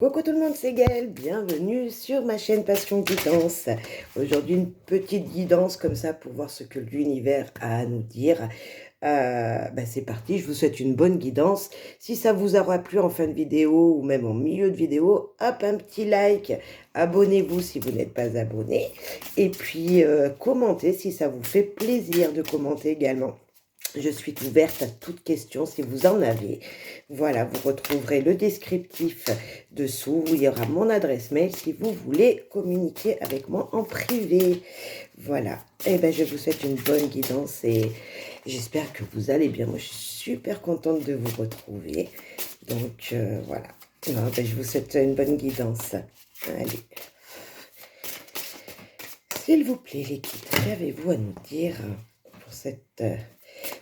Coucou tout le monde, c'est Gaëlle, bienvenue sur ma chaîne Passion Guidance. Aujourd'hui, une petite guidance comme ça pour voir ce que l'univers a à nous dire. C'est parti, je vous souhaite une bonne guidance. Si ça vous aura plu en fin de vidéo ou même en milieu de vidéo, hop, un petit like, abonnez-vous si vous n'êtes pas abonné. Et puis, commentez si ça vous fait plaisir de commenter également. Je suis ouverte à toute question si vous en avez. Voilà, vous retrouverez le descriptif dessous où il y aura mon adresse mail si vous voulez communiquer avec moi en privé. Voilà, je vous souhaite une bonne guidance et j'espère que vous allez bien. Moi, je suis super contente de vous retrouver. Donc, voilà. Je vous souhaite une bonne guidance. Allez. S'il vous plaît, l'équipe, qu'avez-vous à nous dire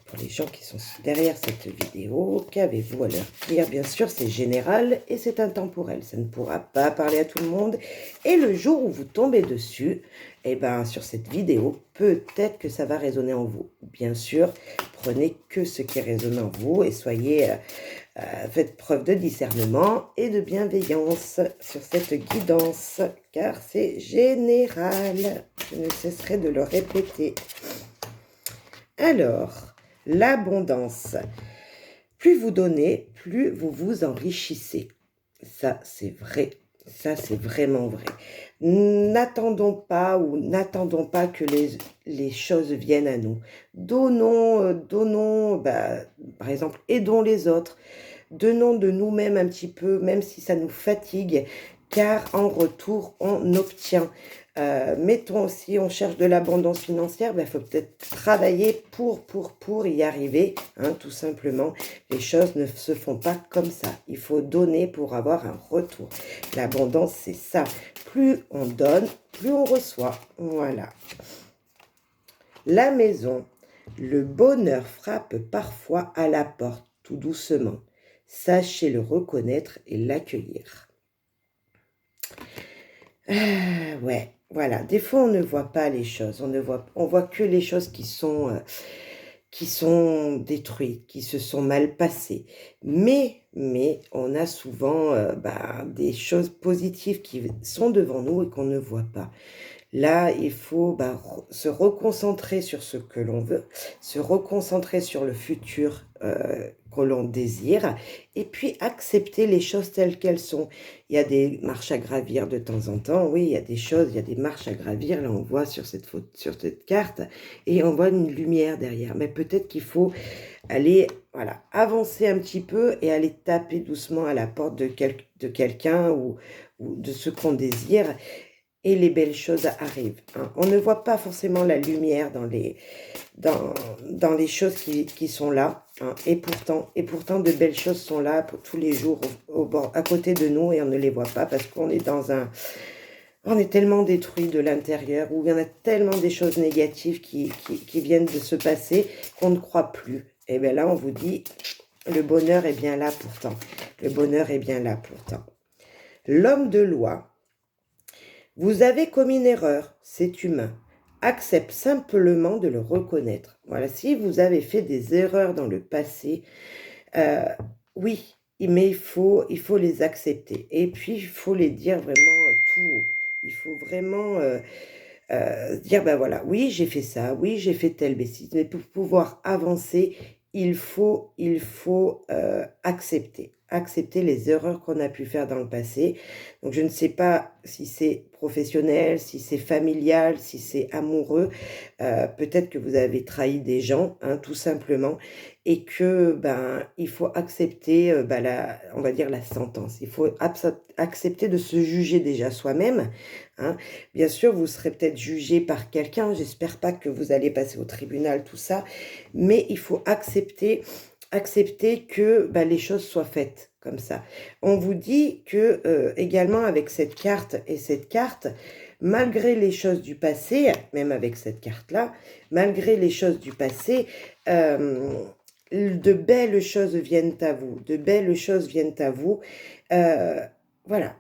pour les gens qui sont derrière cette vidéo, qu'avez-vous à leur dire? Bien sûr, c'est général et c'est intemporel. Ça ne pourra pas parler à tout le monde. Et le jour où vous tombez dessus, sur cette vidéo, peut-être que ça va résonner en vous. Bien sûr, prenez que ce qui résonne en vous et faites preuve de discernement et de bienveillance sur cette guidance, car c'est général. Je ne cesserai de le répéter. Alors, l'abondance. Plus vous donnez, plus vous vous enrichissez. Ça, c'est vrai. Ça, c'est vraiment vrai. N'attendons pas que les choses viennent à nous. Donnons, par exemple, aidons les autres. Donnons de nous-mêmes un petit peu, même si ça nous fatigue, car en retour, on obtient. Si on cherche de l'abondance financière, il faut peut-être travailler pour y arriver, tout simplement. Les choses ne se font pas comme ça. Il faut donner pour avoir un retour. L'abondance, c'est ça. Plus on donne, plus on reçoit. Voilà. La maison. Le bonheur frappe parfois à la porte, tout doucement. Sachez le reconnaître et l'accueillir. Ouais, voilà. Des fois, on ne voit pas les choses. On voit que les choses qui sont détruites, qui se sont mal passées. Mais on a souvent des choses positives qui sont devant nous et qu'on ne voit pas. Là, il faut se reconcentrer sur ce que l'on veut, se reconcentrer sur le futur que l'on désire, et puis accepter les choses telles qu'elles sont. Il y a des marches à gravir de temps en temps, oui, il y a des marches à gravir, là on voit sur cette carte, et on voit une lumière derrière. Mais peut-être qu'il faut aller, avancer un petit peu et aller taper doucement à la porte de quelqu'un ou de ce qu'on désire. Et les belles choses arrivent. On ne voit pas forcément la lumière dans les choses qui sont là. Et pourtant, de belles choses sont là pour tous les jours à côté de nous et on ne les voit pas parce qu'on est on est tellement détruit de l'intérieur, où il y en a tellement des choses négatives qui viennent de se passer qu'on ne croit plus. Et bien là, on vous dit, le bonheur est bien là pourtant. Le bonheur est bien là pourtant. L'homme de loi. Vous avez commis une erreur, c'est humain. Accepte simplement de le reconnaître. Voilà, si vous avez fait des erreurs dans le passé, oui, mais il faut les accepter. Et puis, il faut les dire vraiment tout haut. Il faut vraiment dire, oui, j'ai fait ça, oui, j'ai fait telle bêtise. Mais pour pouvoir avancer, il faut accepter les erreurs qu'on a pu faire dans le passé. Donc, je ne sais pas si c'est professionnel, si c'est familial, si c'est amoureux. Peut-être que vous avez trahi des gens, tout simplement, et que il faut accepter, on va dire la sentence. Il faut accepter de se juger déjà soi-même. Bien sûr, vous serez peut-être jugé par quelqu'un. J'espère pas que vous allez passer au tribunal, tout ça, mais il faut accepter que les choses soient faites comme ça. On vous dit que également avec cette carte et cette carte, malgré les choses du passé, même avec cette carte-là, malgré les choses du passé, de belles choses viennent à vous. De belles choses viennent à vous. Voilà.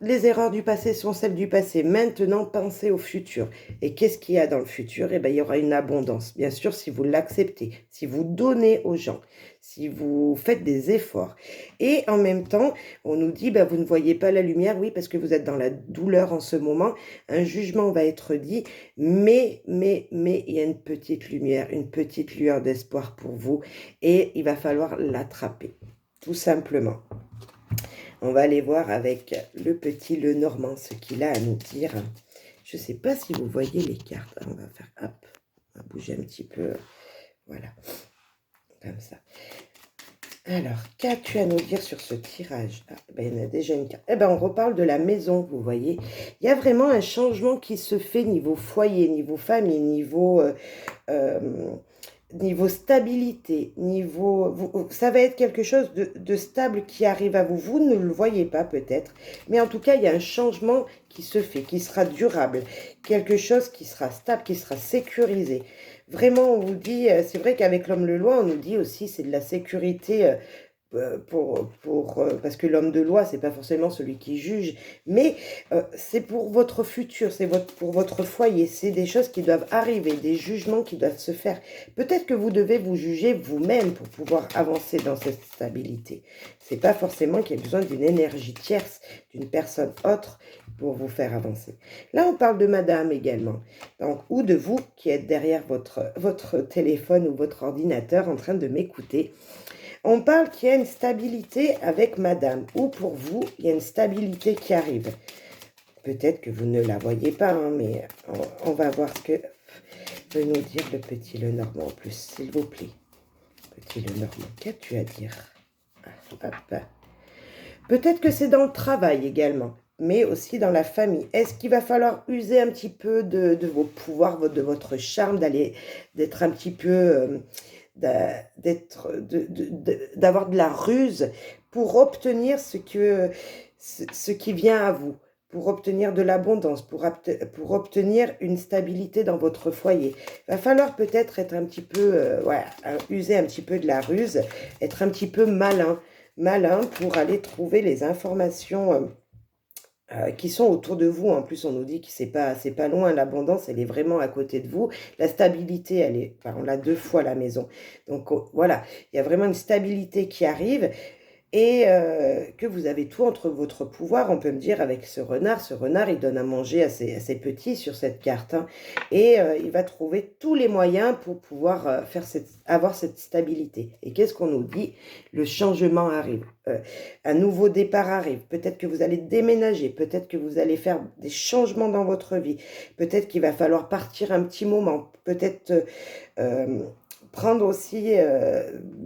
les erreurs du passé sont celles du passé. Maintenant, pensez au futur. Et qu'est-ce qu'il y a dans le futur? Eh bien, il y aura une abondance. Bien sûr, si vous l'acceptez, si vous donnez aux gens, si vous faites des efforts. Et en même temps, on nous dit, vous ne voyez pas la lumière. Oui, parce que vous êtes dans la douleur en ce moment. Un jugement va être dit. Mais, il y a une petite lumière, une petite lueur d'espoir pour vous. Et il va falloir l'attraper, tout simplement. On va aller voir avec le petit Lenormand ce qu'il a à nous dire. Je ne sais pas si vous voyez les cartes. On va faire, hop, on va bouger un petit peu. Voilà, comme ça. Alors, qu'as-tu à nous dire sur ce tirage? Il y en a déjà une carte. On reparle de la maison, vous voyez. Il y a vraiment un changement qui se fait niveau foyer, niveau famille, niveau stabilité, ça va être quelque chose de stable qui arrive à vous. Vous ne le voyez pas peut-être, mais en tout cas, il y a un changement qui se fait, qui sera durable, quelque chose qui sera stable, qui sera sécurisé. Vraiment, on vous dit, c'est vrai qu'avec l'homme le loi, on nous dit aussi c'est de la sécurité parce que l'homme de loi, c'est pas forcément celui qui juge, mais c'est pour votre futur, pour votre foyer, c'est des choses qui doivent arriver, des jugements qui doivent se faire. Peut-être que vous devez vous juger vous-même pour pouvoir avancer dans cette stabilité. C'est pas forcément qu'il y ait besoin d'une énergie tierce, d'une personne autre pour vous faire avancer. Là, on parle de madame également, donc, ou de vous qui êtes derrière votre téléphone ou votre ordinateur en train de m'écouter. On parle qu'il y a une stabilité avec madame, ou pour vous, il y a une stabilité qui arrive. Peut-être que vous ne la voyez pas, mais on va voir ce que peut nous dire le petit Lenormand en plus, s'il vous plaît. Petit Lenormand, qu'as-tu à dire? Hop. Peut-être que c'est dans le travail également, mais aussi dans la famille. Est-ce qu'il va falloir user un petit peu de vos pouvoirs, de votre charme, d'être un petit peu... d'avoir de la ruse pour obtenir ce qui vient à vous, pour obtenir de l'abondance, pour obtenir une stabilité dans votre foyer. Il va falloir peut-être être un petit peu, user un petit peu de la ruse, être un petit peu malin pour aller trouver les informations qui sont autour de vous. En plus, on nous dit que c'est pas loin, l'abondance, elle est vraiment à côté de vous. La stabilité, on l'a 2 fois la maison. Donc, voilà, il y a vraiment une stabilité qui arrive et que vous avez tout entre votre pouvoir. On peut me dire avec ce renard, il donne à manger à ses petits sur cette carte. Et il va trouver tous les moyens pour pouvoir avoir cette stabilité. Et qu'est-ce qu'on nous dit? Le changement arrive. Un nouveau départ arrive. Peut-être que vous allez déménager. Peut-être que vous allez faire des changements dans votre vie. Peut-être qu'il va falloir partir un petit moment. Peut-être... prendre aussi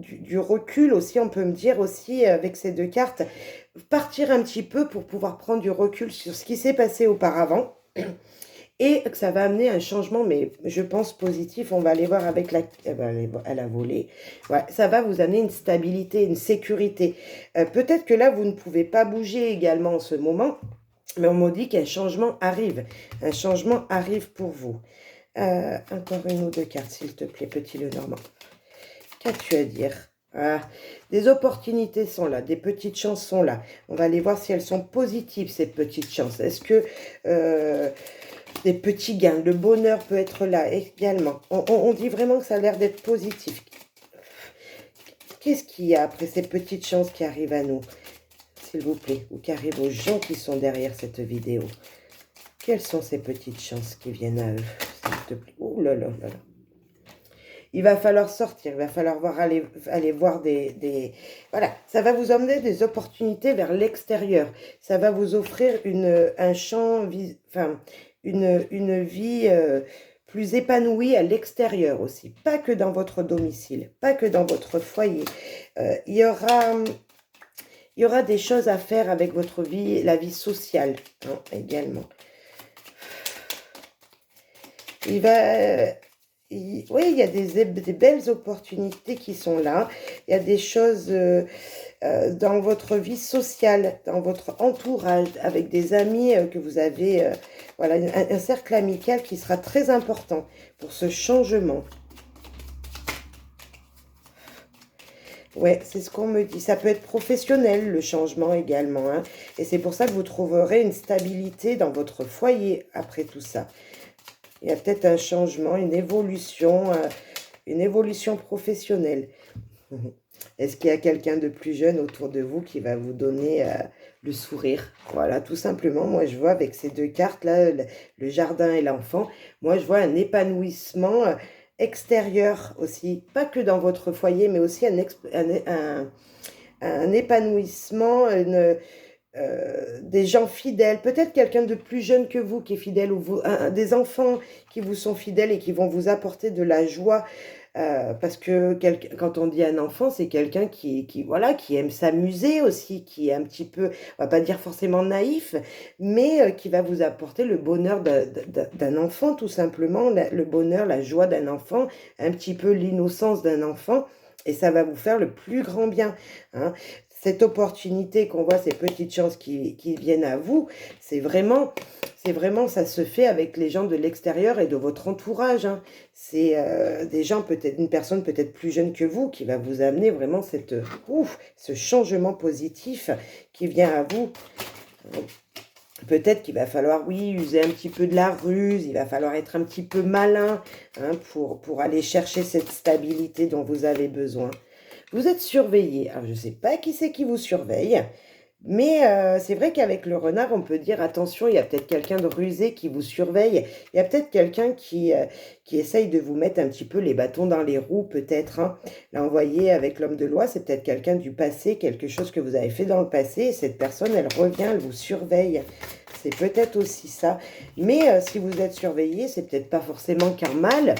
du recul aussi, on peut me dire aussi avec ces 2 cartes, partir un petit peu pour pouvoir prendre du recul sur ce qui s'est passé auparavant et que ça va amener un changement, mais je pense positif. On va aller voir avec elle a volé. Ouais, ça va vous amener une stabilité, une sécurité. Peut-être que là, vous ne pouvez pas bouger également en ce moment, mais on me dit qu'un changement arrive. Un changement arrive pour vous. Encore une ou 2 cartes, s'il te plaît, petit Lenormand. Qu'as-tu à dire? Des opportunités sont là, des petites chances sont là. On va aller voir si elles sont positives, ces petites chances. Est-ce que des petits gains, le bonheur peut être là également? On dit vraiment que ça a l'air d'être positif. Qu'est-ce qu'il y a après ces petites chances qui arrivent à nous, s'il vous plaît, ou qui arrivent aux gens qui sont derrière cette vidéo? Quelles sont ces petites chances qui viennent à eux, s'il te plaît? Oh là là là là. Il va falloir sortir, il va falloir aller voir Voilà, ça va vous emmener des opportunités vers l'extérieur. Ça va vous offrir un champ, une vie plus épanouie à l'extérieur aussi. Pas que dans votre domicile, pas que dans votre foyer. Il y aura des choses à faire avec votre vie, la vie sociale également. Oui, il y a des belles opportunités qui sont là. Il y a des choses dans votre vie sociale, dans votre entourage, avec des amis que vous avez. Voilà, un cercle amical qui sera très important pour ce changement. Ouais, c'est ce qu'on me dit. Ça peut être professionnel, le changement également, hein. Et c'est pour ça que vous trouverez une stabilité dans votre foyer après tout ça. Il y a peut-être un changement, une évolution professionnelle. Mhm. Est-ce qu'il y a quelqu'un de plus jeune autour de vous qui va vous donner le sourire? Voilà, tout simplement. Moi, je vois avec ces deux cartes-là, le jardin et l'enfant, moi, je vois un épanouissement extérieur aussi. Pas que dans votre foyer, mais aussi un épanouissement, des gens fidèles. Peut-être quelqu'un de plus jeune que vous qui est fidèle, ou des enfants qui vous sont fidèles et qui vont vous apporter de la joie. Parce que quand on dit un enfant, c'est quelqu'un voilà, qui aime s'amuser aussi, qui est un petit peu, on va pas dire forcément naïf, mais qui va vous apporter le bonheur d'un enfant, tout simplement, le bonheur, la joie d'un enfant, un petit peu l'innocence d'un enfant, et ça va vous faire le plus grand bien, hein. Cette opportunité qu'on voit, ces petites chances qui viennent à vous, c'est vraiment, ça se fait avec les gens de l'extérieur et de votre entourage, hein. C'est des gens, peut-être une personne peut-être plus jeune que vous qui va vous amener vraiment ce changement positif qui vient à vous. Peut-être qu'il va falloir, oui, user un petit peu de la ruse, il va falloir être un petit peu malin, hein, pour aller chercher cette stabilité dont vous avez besoin. Vous êtes surveillé. Alors, je ne sais pas qui c'est qui vous surveille, mais c'est vrai qu'avec le renard, on peut dire attention, il y a peut-être quelqu'un de rusé qui vous surveille. Il y a peut-être quelqu'un qui essaye de vous mettre un petit peu les bâtons dans les roues, peut-être, hein. Là, on voyait avec l'homme de loi, c'est peut-être quelqu'un du passé, quelque chose que vous avez fait dans le passé. Et cette personne, elle revient, elle vous surveille. C'est peut-être aussi ça. Mais si vous êtes surveillé, c'est peut-être pas forcément qu'un mal.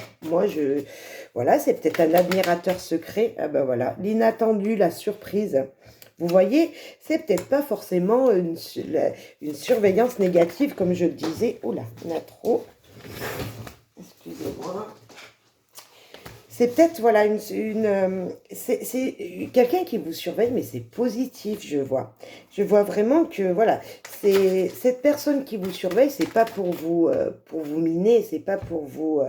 Voilà, c'est peut-être un admirateur secret. Ah ben voilà, l'inattendu, la surprise. Vous voyez, c'est peut-être pas forcément une surveillance négative, comme je le disais. Oula, il y en a trop. Excusez-moi. C'est peut-être, voilà, c'est quelqu'un qui vous surveille, mais c'est positif, je vois. Je vois vraiment que, voilà, c'est cette personne qui vous surveille, c'est pas pour vous miner, c'est pas pour vous,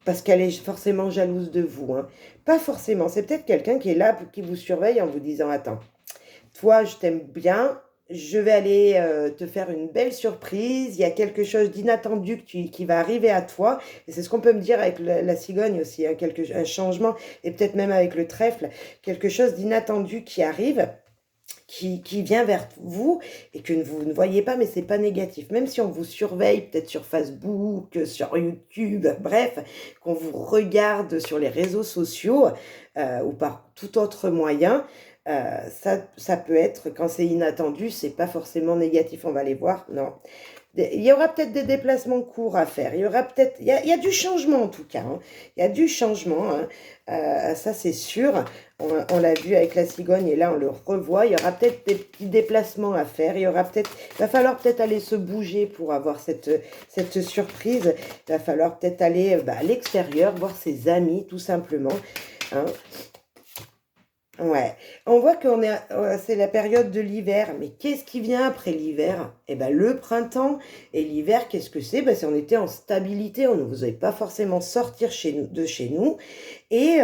parce qu'elle est forcément jalouse de vous, hein. Pas forcément. C'est peut-être quelqu'un qui est là, qui vous surveille en vous disant, attends, toi, je t'aime bien, je vais aller te faire une belle surprise, il y a quelque chose d'inattendu qui va arriver à toi, et c'est ce qu'on peut me dire avec la cigogne aussi, hein, un changement, et peut-être même avec le trèfle, quelque chose d'inattendu qui arrive, qui vient vers vous et que vous ne voyez pas, mais c'est pas négatif. Même si on vous surveille, peut-être sur Facebook, sur YouTube, bref, qu'on vous regarde sur les réseaux sociaux ou par tout autre moyen, ça peut être, quand c'est inattendu, c'est pas forcément négatif, on va les voir, non. Il y aura peut-être des déplacements courts à faire. Il y aura peut-être, il y a du changement en tout cas, hein. Il y a du changement, hein. Ça c'est sûr. On l'a vu avec la cigogne et là on le revoit. Il y aura peut-être des petits déplacements à faire. Il va falloir peut-être aller se bouger pour avoir cette surprise. Il va falloir peut-être aller à l'extérieur, voir ses amis tout simplement, hein. Ouais, on voit c'est la période de l'hiver, mais qu'est-ce qui vient après l'hiver? Eh ben le printemps. Et l'hiver, qu'est-ce que c'est? Ben, c'est on était en stabilité, on ne vous avait pas forcément sortir de chez nous. Et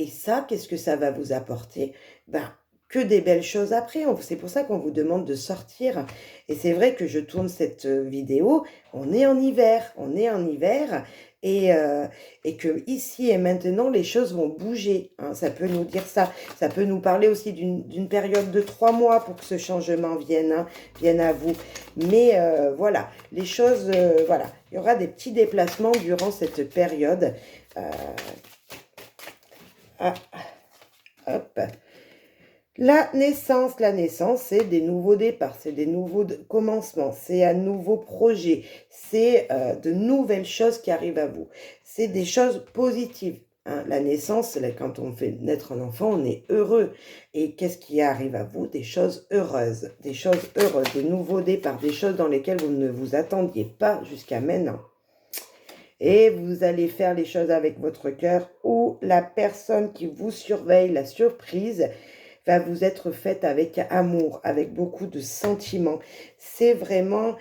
ça, qu'est-ce que ça va vous apporter? Ben, que des belles choses après. C'est pour ça qu'on vous demande de sortir. Et c'est vrai que je tourne cette vidéo, on est en hiver, et que ici et maintenant, les choses vont bouger, hein. Ça peut nous dire ça. Ça peut nous parler aussi d'une période de 3 mois pour que ce changement vienne, hein, vienne à vous. Mais voilà, les choses, voilà, il y aura des petits déplacements durant cette période. Ah, hop. La naissance, c'est des nouveaux départs, c'est des nouveaux commencements, c'est un nouveau projet, c'est de nouvelles choses qui arrivent à vous. C'est des choses positives, hein. La naissance, quand on fait naître un enfant, on est heureux. Et qu'est-ce qui arrive à vous? Des choses heureuses, des nouveaux départs, des choses dans lesquelles vous ne vous attendiez pas jusqu'à maintenant. Et vous allez faire les choses avec votre cœur, ou la personne qui vous surveille, la surprise, va vous être faite avec amour, avec beaucoup de sentiments. C'est vraiment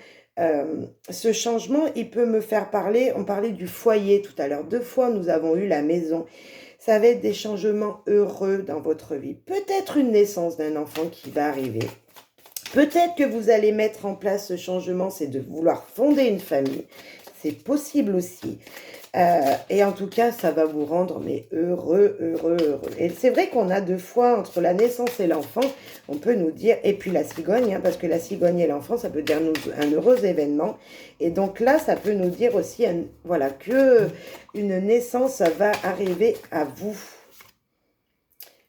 ce changement, il peut me faire parler, on parlait du foyer tout à l'heure. 2 fois, nous avons eu la maison. Ça va être des changements heureux dans votre vie. Peut-être une naissance d'un enfant qui va arriver. Peut-être que vous allez mettre en place ce changement, c'est de vouloir fonder une famille. C'est possible aussi. Et en tout cas, ça va vous rendre mais heureux, heureux, heureux. Et c'est vrai qu'on a deux fois, entre la naissance et l'enfant, on peut nous dire, et puis la cigogne, hein, parce que la cigogne et l'enfant, ça peut dire un heureux événement. Et donc là, ça peut nous dire aussi, voilà, que une naissance va arriver à vous.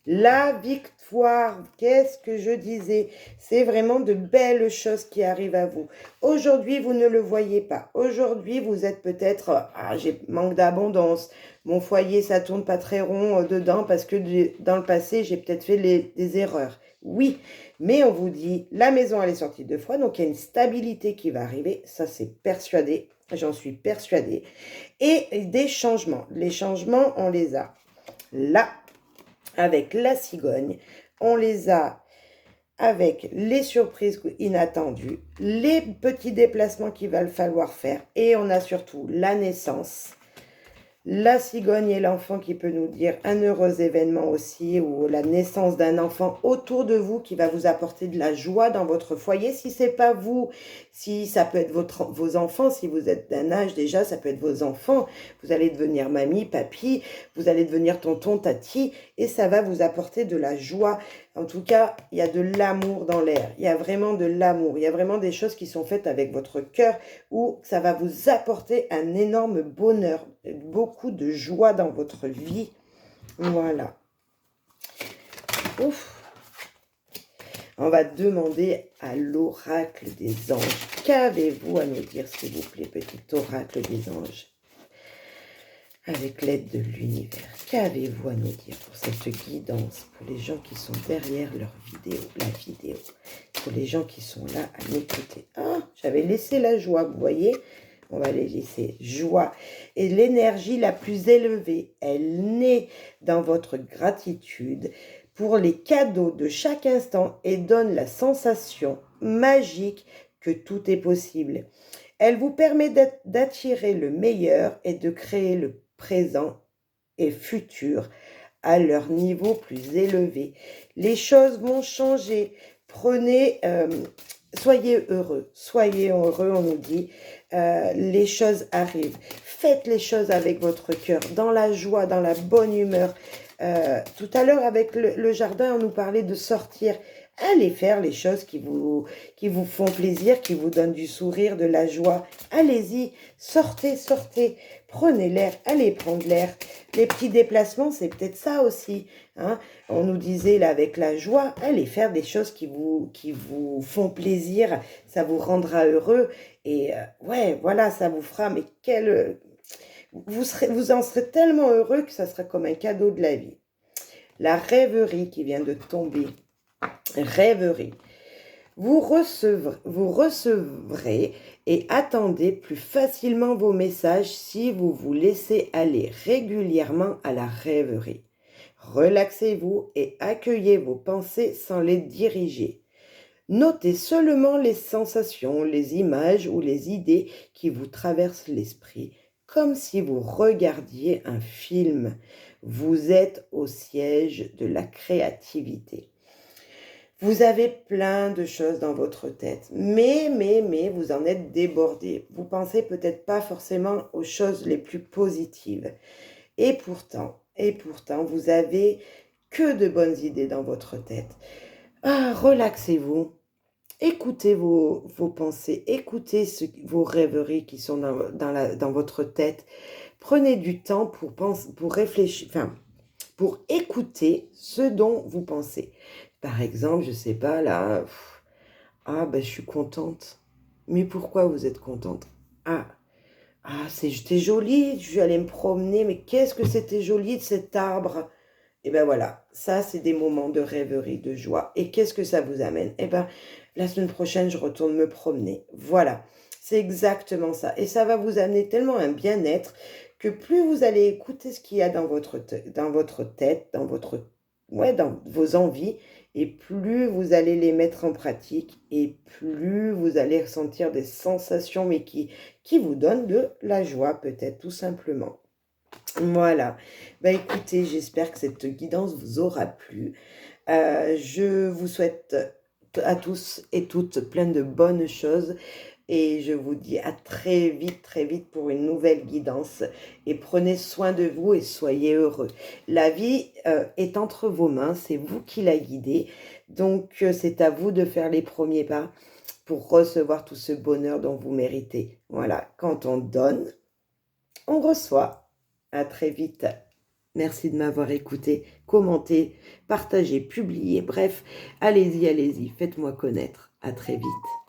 La victoire, qu'est-ce que je disais? C'est vraiment de belles choses qui arrivent à vous. Aujourd'hui, vous ne le voyez pas. Aujourd'hui, vous êtes peut-être, j'ai manque d'abondance. Mon foyer, ça tourne pas très rond dedans parce que dans le passé, j'ai peut-être fait des erreurs. Oui, mais on vous dit, la maison, elle est sortie 2 fois, donc il y a une stabilité qui va arriver. Ça, c'est persuadé. J'en suis persuadée. Et des changements. Les changements, on les a là, avec la cigogne, on les a avec les surprises inattendues, les petits déplacements qu'il va falloir faire, et on a surtout la naissance, la cigogne et l'enfant qui peut nous dire un heureux événement aussi, ou la naissance d'un enfant autour de vous qui va vous apporter de la joie dans votre foyer. Si c'est pas vous, si ça peut être vos enfants, si vous êtes d'un âge déjà, ça peut être vos enfants. Vous allez devenir mamie, papy, vous allez devenir tonton, tati, et ça va vous apporter de la joie. En tout cas, il y a de l'amour dans l'air. Il y a vraiment de l'amour. Il y a vraiment des choses qui sont faites avec votre cœur où ça va vous apporter un énorme bonheur, beaucoup de joie dans votre vie. Voilà. Ouf. On va demander à l'oracle des anges. Qu'avez-vous à nous dire, s'il vous plaît, petit oracle des anges? Avec l'aide de l'univers, qu'avez-vous à nous dire pour cette guidance, pour les gens qui sont derrière leur vidéo, la vidéo, pour les gens qui sont là à m'écouter? Ah, j'avais laissé la joie, vous voyez? On va les laisser joie. Et l'énergie la plus élevée, elle naît dans votre gratitude pour les cadeaux de chaque instant et donne la sensation magique que tout est possible. Elle vous permet d'attirer le meilleur et de créer le présent et futur à leur niveau plus élevé. Les choses vont changer. Soyez heureux, on nous dit, les choses arrivent. Faites les choses avec votre cœur, dans la joie, dans la bonne humeur. Tout à l'heure, avec le jardin, on nous parlait de sortir. Allez faire les choses qui vous font plaisir, qui vous donnent du sourire, de la joie. Allez-y, sortez, sortez, prenez l'air, allez prendre l'air. Les petits déplacements, c'est peut-être ça aussi. Hein. On nous disait là avec la joie, allez faire des choses qui vous font plaisir, ça vous rendra heureux. Et ouais, voilà, ça vous fera, mais vous en serez tellement heureux que ça sera comme un cadeau de la vie. La rêverie qui vient de tomber. Rêverie. Vous recevrez et attendez plus facilement vos messages si vous vous laissez aller régulièrement à la rêverie. Relaxez-vous et accueillez vos pensées sans les diriger. Notez seulement les sensations, les images ou les idées qui vous traversent l'esprit, comme si vous regardiez un film. Vous êtes au siège de la créativité. Vous avez plein de choses dans votre tête, mais vous en êtes débordé. Vous pensez peut-être pas forcément aux choses les plus positives. Et pourtant, vous avez que de bonnes idées dans votre tête. Relaxez-vous. Écoutez vos pensées, écoutez vos rêveries qui sont dans votre tête. Prenez du temps pour réfléchir, pour écouter ce dont vous pensez. Par exemple, je sais pas, là, je suis contente. Mais pourquoi vous êtes contente? C'était joli, je suis allée me promener, mais qu'est-ce que c'était joli de cet arbre? Et ben voilà, ça c'est des moments de rêverie, de joie. Et qu'est-ce que ça vous amène? Et ben, la semaine prochaine, je retourne me promener. Voilà, c'est exactement ça. Et ça va vous amener tellement un bien-être que plus vous allez écouter ce qu'il y a dans votre tête, dans vos envies, et plus vous allez les mettre en pratique, et plus vous allez ressentir des sensations, mais qui vous donnent de la joie, peut-être, tout simplement. Voilà. Bah, écoutez, j'espère que cette guidance vous aura plu. Je vous souhaite à tous et toutes plein de bonnes choses et je vous dis à très vite pour une nouvelle guidance et prenez soin de vous et soyez heureux. La vie, est entre vos mains, c'est vous qui la guidez, donc c'est à vous de faire les premiers pas pour recevoir tout ce bonheur dont vous méritez. Voilà, quand on donne, on reçoit. À très vite. Merci de m'avoir écouté, commenté, partagé, publié, bref, allez-y, faites-moi connaître. À très vite.